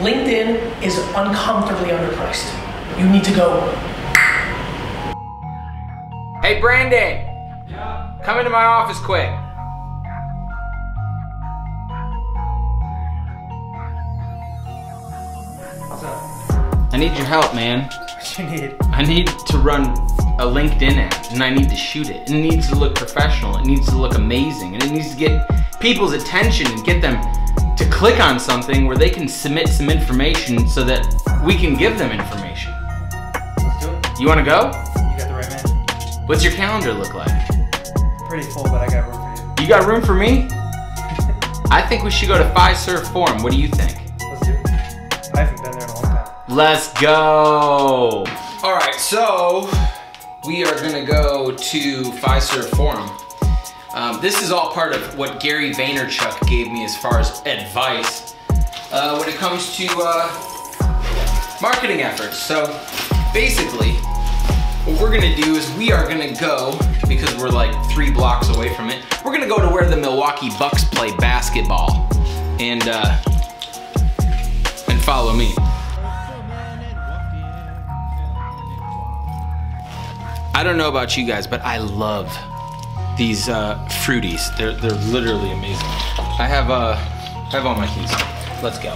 LinkedIn is uncomfortably underpriced. You need to go. Hey Brandon! Yeah? Come into my office quick. What's up? I need your help, man. What you need? I need to run a LinkedIn ad, and I need to shoot it. It needs to look professional, it needs to look amazing, and it needs to get people's attention and get them to click on something where they can submit some information so that we can give them information. Let's do it. You wanna go? You got the right man. What's your calendar look like? Pretty full, but I got room for you. You got room for me? I think we should go to Fiserv Forum. What do you think? Let's do it. I haven't been there in a long time. Let's go! All right, so we are gonna go to Fiserv Forum. This is all part of what Gary Vaynerchuk gave me as far as advice when it comes to marketing efforts. So basically, what we're gonna do is we are gonna go, because we're like 3 blocks away from it, we're gonna go to where the Milwaukee Bucks play basketball and follow me. I don't know about you guys, but I love these fruities. They're literally amazing. I have all my keys. Let's go.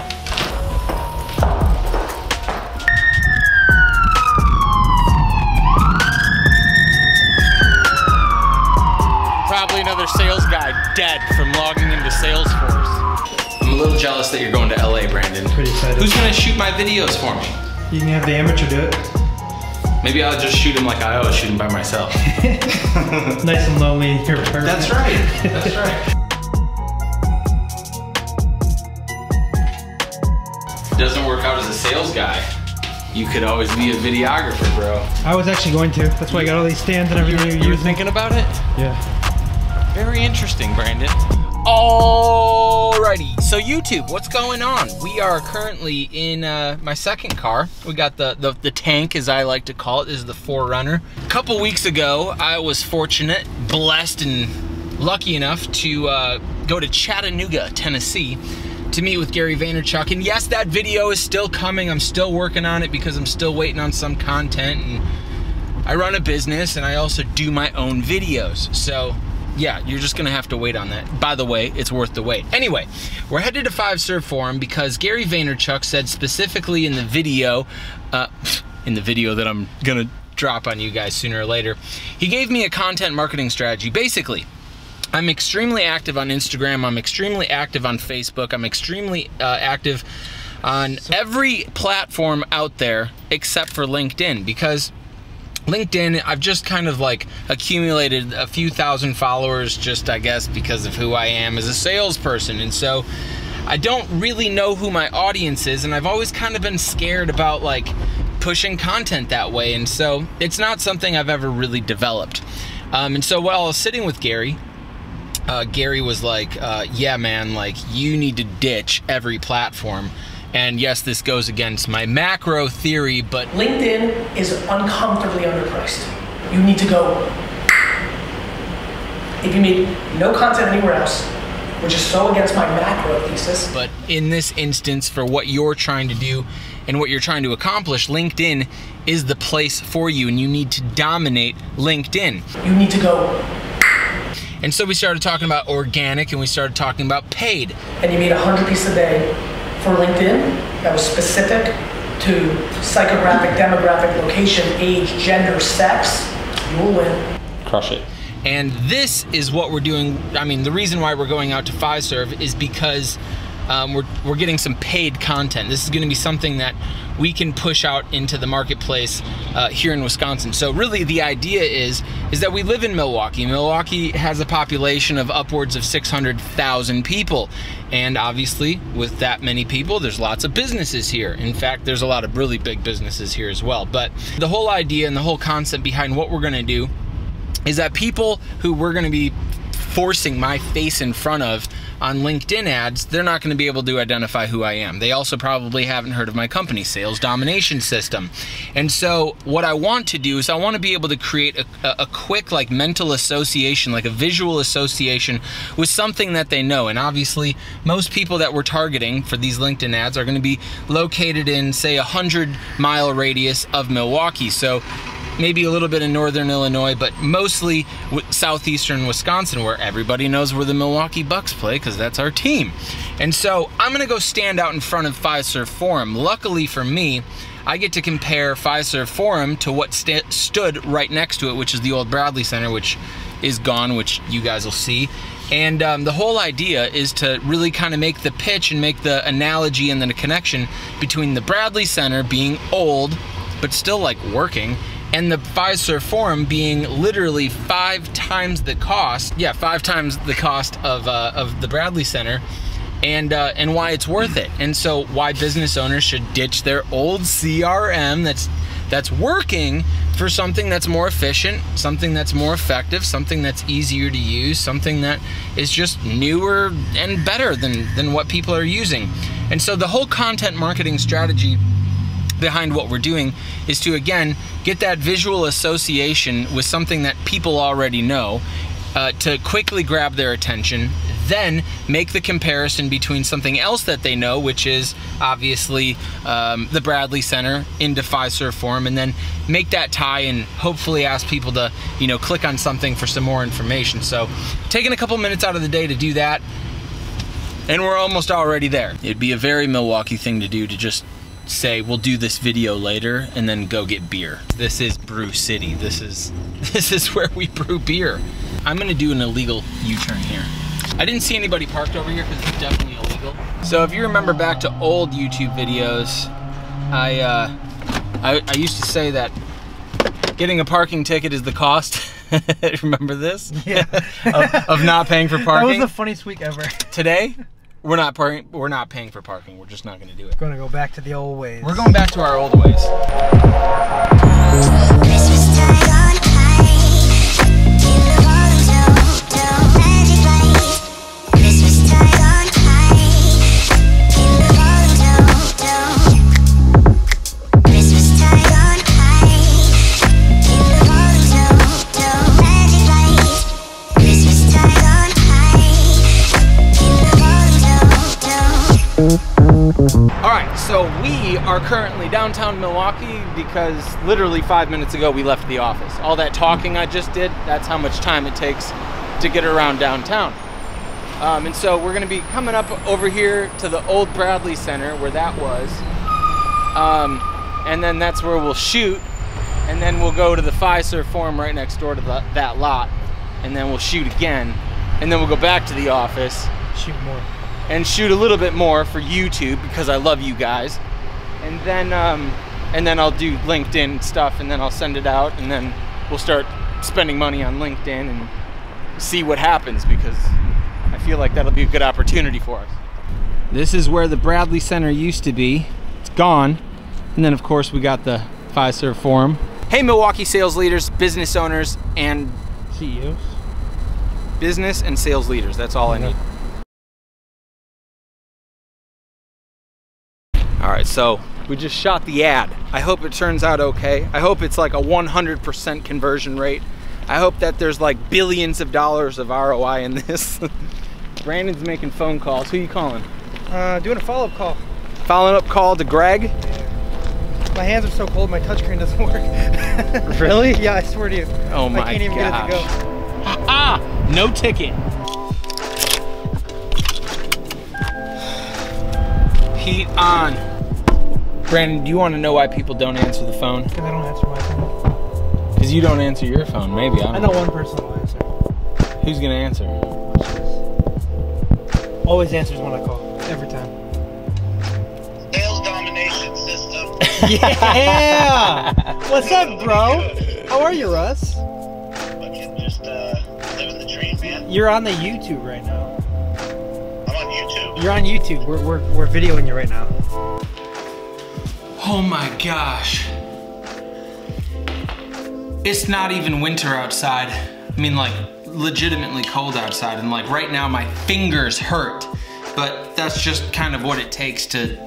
Probably another sales guy dead from logging into Salesforce. I'm a little jealous that you're going to LA, Brandon. Pretty excited. Who's gonna shoot my videos for me? You can have the amateur do it. Maybe I'll just shoot him like I always shoot him by myself. Nice and lonely in your apartment. That's right, that's right. If it doesn't work out as a sales guy, you could always be a videographer, bro. I was actually going to. That's why I got all these stands and everything. You were thinking about it? Yeah. Very interesting, Brandon. Alrighty, so YouTube, what's going on? We are currently in my second car. We got the tank, as I like to call it. This is the 4Runner. A couple weeks ago, I was fortunate, blessed, and lucky enough to go to Chattanooga, Tennessee, to meet with Gary Vaynerchuk. And yes, that video is still coming. I'm still working on it because I'm still waiting on some content. And I run a business, and I also do my own videos. So yeah, you're just gonna have to wait on that. By the way, it's worth the wait. Anyway, we're headed to Fiserv Forum because Gary Vaynerchuk said specifically in the video that I'm gonna drop on you guys sooner or later, he gave me a content marketing strategy. Basically, I'm extremely active on Instagram, I'm extremely active on Facebook, I'm extremely active on every platform out there except for LinkedIn, because LinkedIn, I've just kind of like accumulated a few thousand followers just, I guess, because of who I am as a salesperson. And so I don't really know who my audience is, and I've always kind of been scared about like pushing content that way. And so it's not something I've ever really developed. And so while I was sitting with Gary, Gary was like, yeah, man, like you need to ditch every platform. And yes, this goes against my macro theory, but LinkedIn is uncomfortably underpriced. You need to go. If you make no content anywhere else, which is so against my macro thesis. But in this instance, for what you're trying to do and what you're trying to accomplish, LinkedIn is the place for you, and you need to dominate LinkedIn. You need to go. And so we started talking about organic, and we started talking about paid. And you made 100 pieces a day for LinkedIn that was specific to psychographic, demographic, location, age, gender, sex, you will win. Crush it. And this is what we're doing. I mean, the reason why we're going out to Fiserv is because we're getting some paid content. This is gonna be something that we can push out into the marketplace here in Wisconsin. So really the idea is that we live in Milwaukee. Milwaukee has a population of upwards of 600,000 people. And obviously with that many people, there's lots of businesses here. In fact, there's a lot of really big businesses here as well. But the whole idea and the whole concept behind what we're gonna do is that people who we're gonna be forcing my face in front of on LinkedIn ads, they're not going to be able to identify who I am. They also probably haven't heard of my company, Sales Domination System. And so what I want to do is I want to be able to create a quick like mental association, like a visual association with something that they know. And obviously most people that we're targeting for these LinkedIn ads are going to be located in, say, a 100-mile radius of Milwaukee. So maybe a little bit in northern Illinois, but mostly southeastern Wisconsin, where everybody knows where the Milwaukee Bucks play because that's our team. And so I'm gonna go stand out in front of Fiserv Forum. Luckily for me, I get to compare Fiserv Forum to what stood right next to it, which is the old Bradley Center, which is gone, which you guys will see. And the whole idea is to really kind of make the pitch and make the analogy and then a connection between the Bradley Center being old, but still like working, and the Fiserv Forum being literally 5 times the cost. Yeah, 5 times the cost of the Bradley Center, and why it's worth it. And so why business owners should ditch their old CRM that's working for something that's more efficient, something that's more effective, something that's easier to use, something that is just newer and better than what people are using. And so the whole content marketing strategy behind what we're doing is to, again, get that visual association with something that people already know, to quickly grab their attention, then make the comparison between something else that they know, which is obviously the Bradley Center, into Fiserv Forum, and then make that tie and hopefully ask people to, you know, click on something for some more information. So taking a couple minutes out of the day to do that, and we're almost already there. It'd be a very Milwaukee thing to do to just say we'll do this video later and then go get beer. This is Brew City. This is where we brew beer. I'm gonna do an illegal U-turn here. I didn't see anybody parked over here because it's definitely illegal. So if you remember back to old YouTube videos, I used to say that getting a parking ticket is the cost. Remember this? Yeah. of not paying for parking. That was the funniest week ever. Today, we're not paying for parking. We're just not going to do it. We're gonna go back to the old ways. We're going back to our old ways. Alright, so we are currently downtown Milwaukee because literally 5 minutes ago we left the office. All that talking I just did, that's how much time it takes to get around downtown. And so we're going to be coming up over here to the old Bradley Center where that was. And then that's where we'll shoot. And then we'll go to the Fiserv Forum right next door to that lot. And then we'll shoot again. And then we'll go back to the office. Shoot more. And shoot a little bit more for YouTube because I love you guys. And then I'll do LinkedIn stuff, and then I'll send it out, and then we'll start spending money on LinkedIn and see what happens, because I feel like that'll be a good opportunity for us. This is where the Bradley Center used to be. It's gone. And then of course we got the Fiserv Forum. Hey Milwaukee sales leaders, business owners, and CEOs. Business and sales leaders, that's all I need. All right, so we just shot the ad. I hope it turns out okay. I hope it's like a 100% conversion rate. I hope that there's like billions of dollars of ROI in this. Brandon's making phone calls. Who are you calling? Doing a follow-up call. Following up call to Greg? Yeah. My hands are so cold, my touchscreen doesn't work. Really? Yeah, I swear to you. Oh my gosh. I can't even get it to go. Ah, no ticket. Heat on. Brandon, do you want to know why people don't answer the phone? Because I don't answer my phone. Because you don't answer your phone, maybe. I know one person will answer. Who's going to answer? Always answers when I call. Every time. Sales Domination System. Yeah! What's up, bro? How are you, Russ? Fucking just living the dream, man. You're on the YouTube right now. I'm on YouTube. You're on YouTube. We're videoing you right now. Oh my gosh. It's not even winter outside. I mean, like, legitimately cold outside, and like right now my fingers hurt, but that's just kind of what it takes to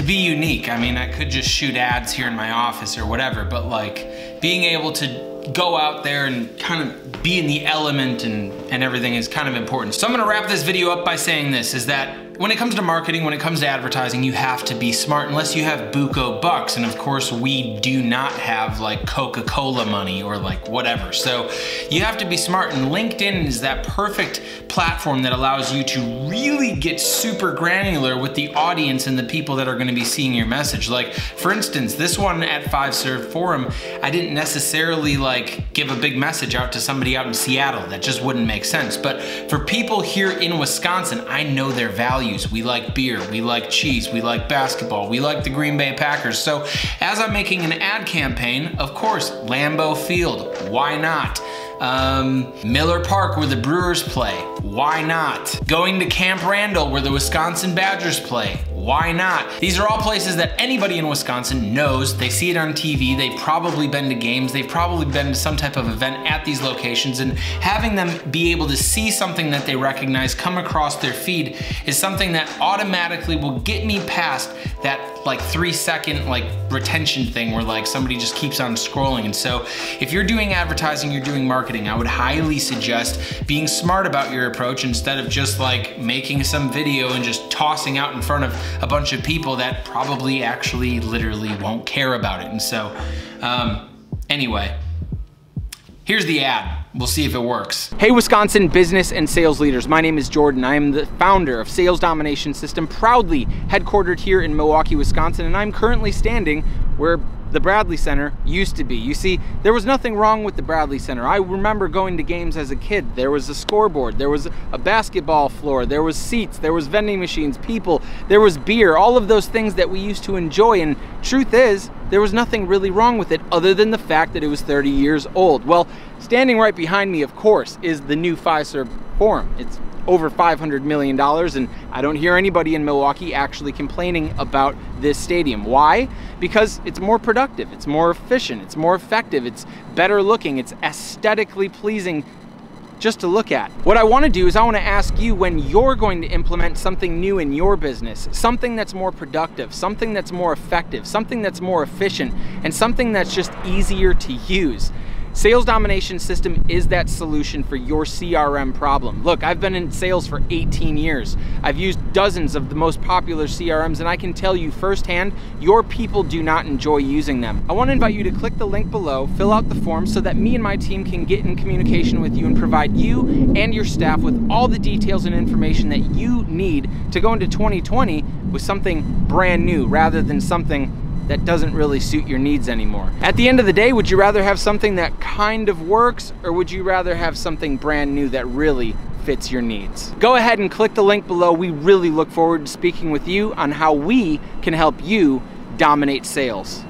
be unique. I mean, I could just shoot ads here in my office or whatever, but like being able to go out there and kind of be in the element and everything is kind of important. So I'm gonna wrap this video up by saying this, is that when it comes to marketing, when it comes to advertising, you have to be smart unless you have buco bucks. And of course, we do not have like Coca-Cola money or like whatever. So you have to be smart, and LinkedIn is that perfect platform that allows you to really get super granular with the audience and the people that are gonna be seeing your message. Like for instance, this one at 5Serve Forum, I didn't necessarily like give a big message out to somebody out in Seattle. That just wouldn't make sense. But for people here in Wisconsin, I know their values. We like beer, we like cheese, we like basketball, we like the Green Bay Packers. So as I'm making an ad campaign, of course, Lambeau Field, why not? Miller Park where the Brewers play, why not? Going to Camp Randall where the Wisconsin Badgers play, why not? These are all places that anybody in Wisconsin knows. They see it on TV, they've probably been to games, they've probably been to some type of event at these locations, and having them be able to see something that they recognize come across their feed is something that automatically will get me past that like 3-second like retention thing where like somebody just keeps on scrolling. And so if you're doing advertising, you're doing marketing, I would highly suggest being smart about your approach instead of just like making some video and just tossing out in front of a bunch of people that probably actually literally won't care about it. And so anyway, here's the ad. We'll see if it works. Hey Wisconsin business and sales leaders, my name is Jordan. I am the founder of Sales Domination System, proudly headquartered here in Milwaukee, Wisconsin, and I'm currently standing where the Bradley Center used to be. You see, there was nothing wrong with the Bradley Center. I remember going to games as a kid. There was a scoreboard, there was a basketball floor, there was seats, there was vending machines, people, there was beer, all of those things that we used to enjoy, and truth is, there was nothing really wrong with it other than the fact that it was 30 years old. Well, standing right behind me, of course, is the new 5Serve Forum. It's over $500 million, and I don't hear anybody in Milwaukee actually complaining about this stadium. Why? Because it's more productive, it's more efficient, it's more effective, it's better looking, it's aesthetically pleasing just to look at. What I want to do is I want to ask you when you're going to implement something new in your business, something that's more productive, something that's more effective, something that's more efficient, and something that's just easier to use. Sales Domination System is that solution for your CRM problem. Look, I've been in sales for 18 years. I've used dozens of the most popular CRMs, and I can tell you firsthand, your people do not enjoy using them. I want to invite you to click the link below, fill out the form so that me and my team can get in communication with you and provide you and your staff with all the details and information that you need to go into 2020 with something brand new rather than something that doesn't really suit your needs anymore. At the end of the day, would you rather have something that kind of works, or would you rather have something brand new that really fits your needs? Go ahead and click the link below. We really look forward to speaking with you on how we can help you dominate sales.